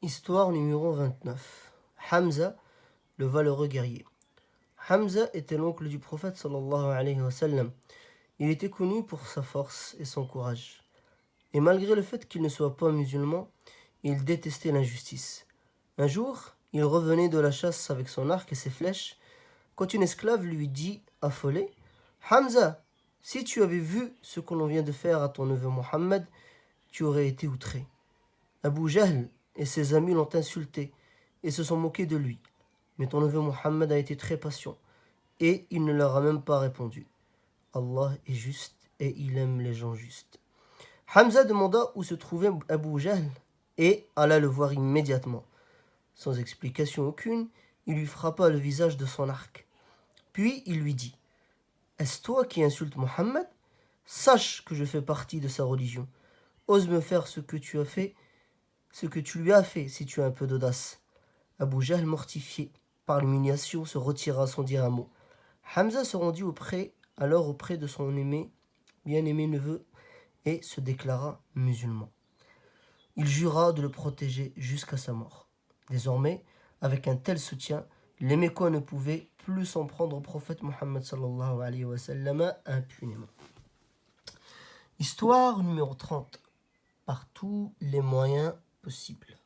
Histoire numéro 29. Hamza, le valeureux guerrier. Hamza était l'oncle du prophète sallallahu alayhi wa sallam. Il était connu pour sa force et son courage. Et malgré le fait qu'il ne soit pas musulman, il détestait l'injustice. Un jour, il revenait de la chasse avec son arc et ses flèches, quand une esclave lui dit, affolée, « Hamza, si tu avais vu ce que l'on vient de faire à ton neveu Mohammed, tu aurais été outré. Abu Jahl et ses amis l'ont insulté et se sont moqués de lui. Mais ton neveu Mohammed a été très patient et il ne leur a même pas répondu. Allah est juste et il aime les gens justes. » Hamza demanda où se trouvait Abu Jahl et alla le voir immédiatement. Sans explication aucune, il lui frappa le visage de son arc. Puis il lui dit, « Est-ce toi qui insultes Mohammed? Sache que je fais partie de sa religion. Ose me faire ce que tu lui as fait si tu as un peu d'audace. » Abu Jahl, mortifié par l'humiliation, se retira sans dire un mot. Hamza se rendit alors auprès de son bien-aimé neveu et se déclara musulman. Il jura de le protéger jusqu'à sa mort. Désormais, avec un tel soutien, les Mécois ne pouvaient plus s'en prendre au prophète Mohammed sallallahu alayhi wa sallam impunément. Histoire numéro 30. Par tous les moyens possibles.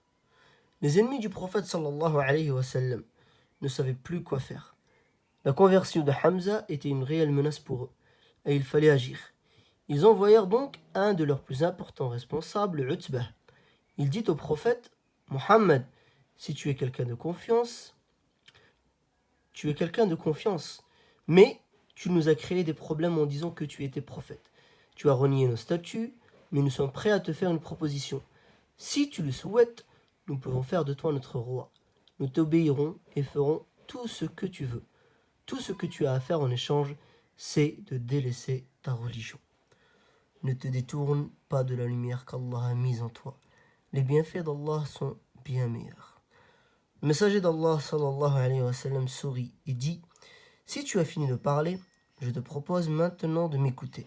Les ennemis du prophète sallallahu alayhi wa sallam ne savaient plus quoi faire. La conversion de Hamza était une réelle menace pour eux, et il fallait agir. Ils envoyèrent donc un de leurs plus importants responsables, Utbah. Il dit au prophète, « Mohammed, si tu es quelqu'un de confiance, mais tu nous as créé des problèmes en disant que tu étais prophète. Tu as renié nos statuts, mais nous sommes prêts à te faire une proposition. Si tu le souhaites, nous pouvons faire de toi notre roi. Nous t'obéirons et ferons tout ce que tu veux. Tout ce que tu as à faire en échange, c'est de délaisser ta religion. Ne te détourne pas de la lumière qu'Allah a mise en toi. Les bienfaits d'Allah sont bien meilleurs. » Le messager d'Allah sallallahu alayhi wa sallam sourit et dit, « Si tu as fini de parler, je te propose maintenant de m'écouter. »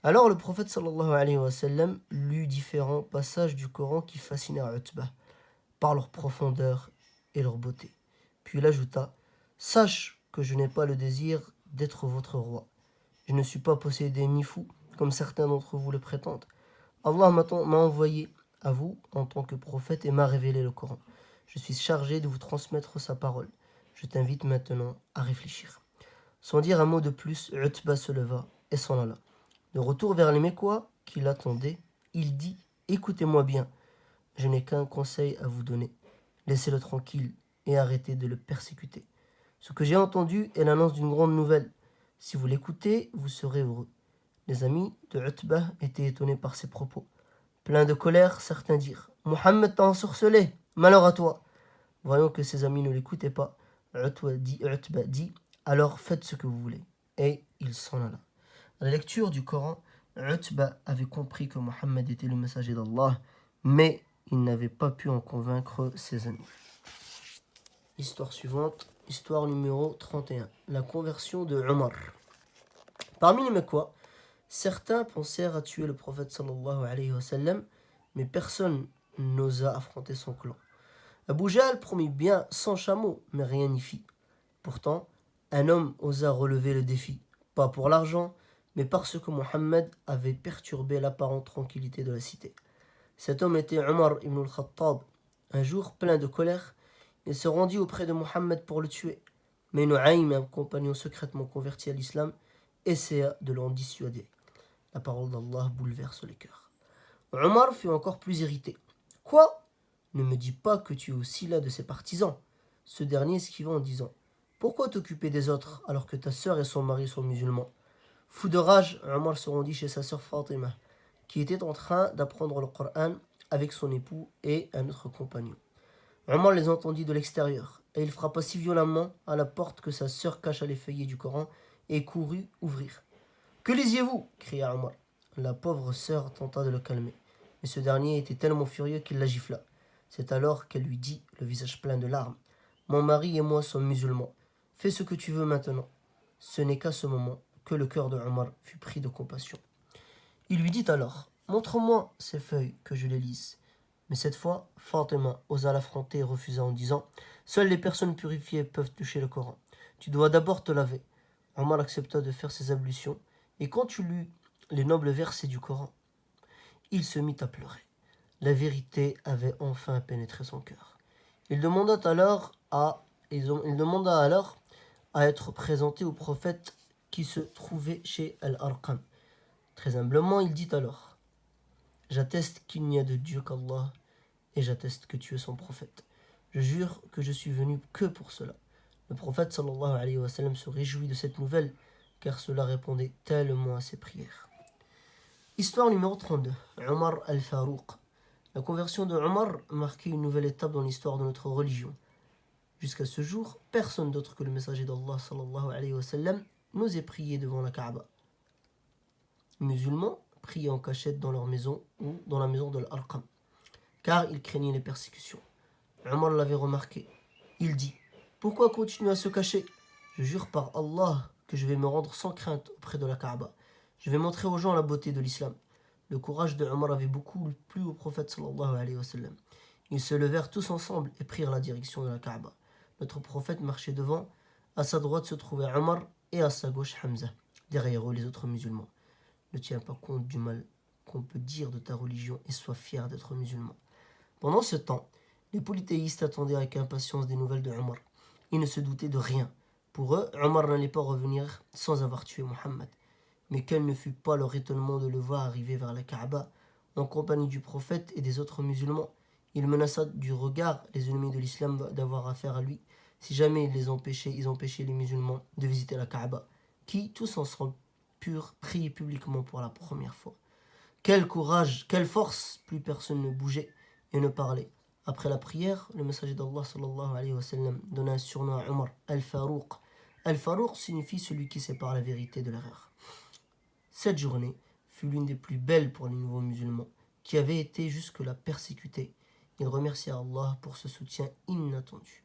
Alors le prophète sallallahu alayhi wa sallam lut différents passages du Coran qui fascinèrent Utbah par leur profondeur et leur beauté. Puis il ajouta, « Sache que je n'ai pas le désir d'être votre roi. Je ne suis pas possédé ni fou, comme certains d'entre vous le prétendent. Allah m'a envoyé à vous en tant que prophète et m'a révélé le Coran. Je suis chargé de vous transmettre sa parole. Je t'invite maintenant à réfléchir. » Sans dire un mot de plus, Utbah se leva et s'en alla. De retour vers les Mécois qui l'attendaient, il dit, « Écoutez-moi bien, je n'ai qu'un conseil à vous donner. Laissez-le tranquille et arrêtez de le persécuter. Ce que j'ai entendu est l'annonce d'une grande nouvelle. Si vous l'écoutez, vous serez heureux. » Les amis de Utbah étaient étonnés par ces propos. Pleins de colère, certains dirent, « Mohammed t'a ensorcelé, malheur à toi. » Voyant que ses amis ne l'écoutaient pas, Utbah dit, « Alors faites ce que vous voulez. » Et il s'en alla. À la lecture du Coran, Utbah avait compris que Mohammed était le messager d'Allah, mais il n'avait pas pu en convaincre ses amis. Histoire suivante, histoire numéro 31. La conversion de Omar. Parmi les Mécois, certains pensèrent à tuer le prophète sallallahu alayhi wa sallam, mais personne n'osa affronter son clan. Abu Jahl promit bien 100 chameaux, mais rien n'y fit. Pourtant, un homme osa relever le défi, pas pour l'argent, mais parce que Mohammed avait perturbé l'apparente tranquillité de la cité. Cet homme était Omar ibn al-Khattab. Un jour, plein de colère, il se rendit auprès de Mohammed pour le tuer. Mais Nu'aym, un compagnon secrètement converti à l'islam, essaya de l'en dissuader. La parole d'Allah bouleverse les cœurs. Omar fut encore plus irrité. « Quoi? Ne me dis pas que tu es aussi l'un de ses partisans. » Ce dernier esquiva en disant, « Pourquoi t'occuper des autres alors que ta sœur et son mari sont musulmans ?» Fou de rage, Omar se rendit chez sa sœur Fatima, qui était en train d'apprendre le Coran avec son époux et un autre compagnon. Omar les entendit de l'extérieur, et il frappa si violemment à la porte que sa sœur cacha les feuillets du Coran et courut ouvrir. « Que lisiez-vous » cria Omar. La pauvre sœur tenta de le calmer, mais ce dernier était tellement furieux qu'il la gifla. C'est alors qu'elle lui dit, le visage plein de larmes, « Mon mari et moi sommes musulmans. Fais ce que tu veux maintenant. » Ce n'est qu'à ce moment que le cœur de Omar fut pris de compassion. Il lui dit alors, « Montre-moi ces feuilles que je les lise. » Mais cette fois, Fatima osa l'affronter et refusa en disant « Seules les personnes purifiées peuvent toucher le Coran. Tu dois d'abord te laver. » Omar accepta de faire ses ablutions, et quand tu lus les nobles versets du Coran, il se mit à pleurer. La vérité avait enfin pénétré son cœur. Il demanda alors à être présenté au prophète qui se trouvait chez Al-Arqam. Très humblement, il dit alors « J'atteste qu'il n'y a de Dieu qu'Allah, et j'atteste que tu es son prophète. Je jure que je suis venu que pour cela. » Le prophète sallallahu alayhi wa sallam se réjouit de cette nouvelle, car cela répondait tellement à ses prières. Histoire numéro 32. Omar al-Farouq. La conversion de Omar marquait une nouvelle étape dans l'histoire de notre religion. Jusqu'à ce jour, personne d'autre que le messager d'Allah sallallahu alayhi wa sallam n'osait prier devant la Kaaba. Les musulmans priaient en cachette dans leur maison ou dans la maison de l'Arqam, car ils craignaient les persécutions. Omar l'avait remarqué. Il dit « Pourquoi continuer à se cacher ? Je jure par Allah que je vais me rendre sans crainte auprès de la Kaaba. Je vais montrer aux gens la beauté de l'islam. » Le courage de Omar avait beaucoup plu au prophète sallallahu alayhi wa sallam. Ils se levèrent tous ensemble et prirent la direction de la Kaaba. Notre prophète marchait devant. À sa droite se trouvait Omar et à sa gauche Hamza. Derrière eux, les autres musulmans. Ne tiens pas compte du mal qu'on peut dire de ta religion et sois fier d'être musulman. Pendant ce temps, les polythéistes attendaient avec impatience des nouvelles de Omar. Ils ne se doutaient de rien. Pour eux, Omar n'allait pas revenir sans avoir tué Mohammed. Mais quel ne fut pas leur étonnement de le voir arriver vers la Kaaba en compagnie du prophète et des autres musulmans. Il menaça du regard les ennemis de l'islam d'avoir affaire à lui si jamais ils empêchaient les musulmans de visiter la Kaaba, qui, tous ensemble, purent prier publiquement pour la première fois. Quel courage, quelle force! Plus personne ne bougeait et ne parlait. Après la prière, le messager d'Allah sallallahu alayhi wa sallam donna un surnom à Omar, Al-Farouq. Al-Farouq signifie celui qui sépare la vérité de l'erreur. Cette journée fut l'une des plus belles pour les nouveaux musulmans, qui avaient été jusque-là persécutés. Ils remercièrent Allah pour ce soutien inattendu.